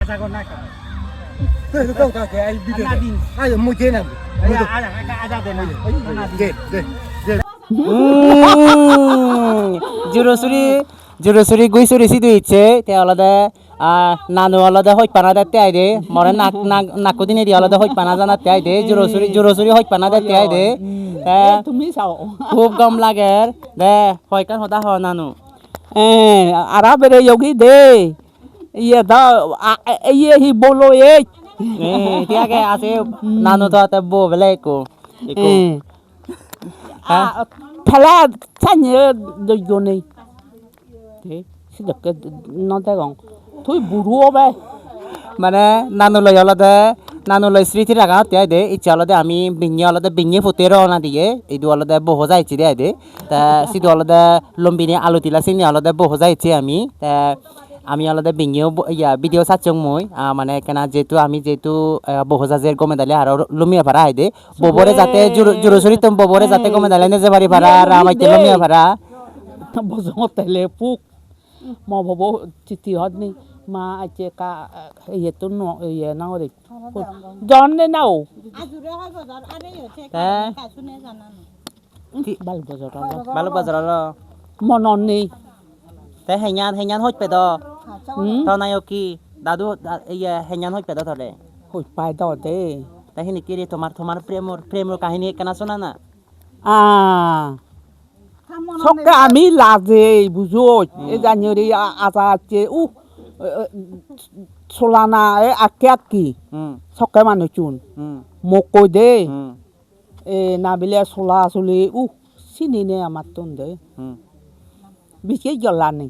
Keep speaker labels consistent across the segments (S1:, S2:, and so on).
S1: Jago naka.
S2: Kau tak ke ai video. Ai mu je na.
S1: Ada dena.
S2: Ke.
S3: জুরসুরি গুইসুরি Sidu ইচ্ছে তে আলাদা নানু আলাদা হই পানা দাতে আই দে মরে নাকু দিনে দি আলাদা হই পানা জানাতে আই দে জুরসুরি হই পানা দাতে আই দে
S4: তুমি চাও
S3: খুব গম লাগে দে হই কান হদা হ নানু
S4: আরা বেরে যোগী দে ইয়ে দা ইয়ে হি বলো এ
S3: tiake আছে নানু তো তে বো বেলে কো
S4: খেলা চাইয়ে দজনে thế xin được cái nó ta còn thôi buru be
S3: মানে নানু লই স্মৃতি রাখা তে দে ইচ্ছা আলাদা আমি বিঙে ফুতে রওনা দিয়ে এই দু আলাদা বহু যাইছি দে দে তা সিদু আলাদা লম্বিনি আলু তিলা সিনি আলাদা বহু যাইছি আমি তা আমি আলাদা বিঙেও ভিডিও সাচং মই মানে কেনা যেহেতু বহু জাজের গমে দালে আর লমিয়া ভাড়া আই দে ববরে যাতে জুরসুরি তুম ববরে যাতে গমে দালে নে যে বাড়ি ভাড়া আর আমাইতে লমিয়া ভাড়া
S4: বজং তেলে পুক মো ভব চিঠি হদ নি মা আইছে কা ইয়ে তো ন ইয়ে নাও রে জন নে নাও
S5: আজুরে হয় বাজার আরে হচ্ছে কাশুনে জানানো
S3: বালু বাজার
S4: মনন নি
S3: তে হেኛন হই পে দ তো নাই কি দাদু ইয়ে হেኛন হই পে দ ধরে
S4: হই পাই দ দে
S3: তাই হিনি কি রে তোমার প্রেমর কাহিনী কেনা শোনা না
S4: সবকে আমি লাজে বুঝো এ জানুয়ারি আজা আছে সোলানা এ আকে আকি সবকে মানুষ চুন মোক কই দে এ না বিলে সোলা চলি চিনি নে আমার তুন দে বিশেষ জ্বলা নেই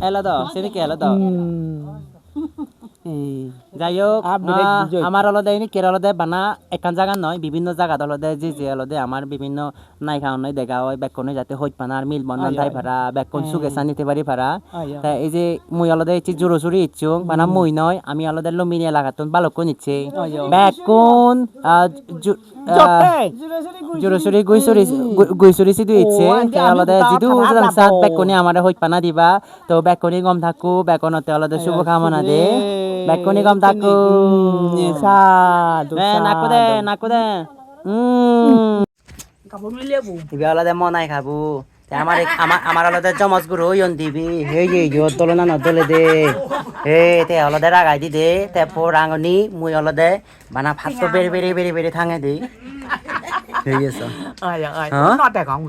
S3: হেলা দ সেনি কে হেলা দ যাই হোক আমার আলাদা এনে কেরলাতে বানা একান জায়গা নয় বিভিন্ন জায়গা আলাদা যে আলাদা আমার বিভিন্ন নাই খাওয়ান নয় দেখা হয় বেকনে যাতে হইত পানার মিল বন্ধন তাই ভাড়া বেকন সুগেসা নিতে পারি ভাড়া তা এই যে মুই আলাদা ইচ্ছে জোরসুরি ইচ্ছুক বানা মুই নয় আমি আলাদা লমিনি এলাকাতন বালকন ইচ্ছে বেকন জোরসুরি গুইসুরি সিধু ইচ্ছে আলাদা যিদু সাত বেকনে আমার হইত পানা দিবা তো বেকনি গম থাকু বেকনতে আলাদা শুভকামনা দে বেকনি গম থাকু নাকো দে দিবি আলাদা মনাই খাবো আমার আলাদা জমজ গুরু ইয়ন দিবি হে দলে না নদলে দে হে তে আলাদা রাগাই দি দে তে রাঙনি মুই আলাদা বানা ফাটো বেড়ে থাঙে দি হয়ে গেছে
S4: নটা কম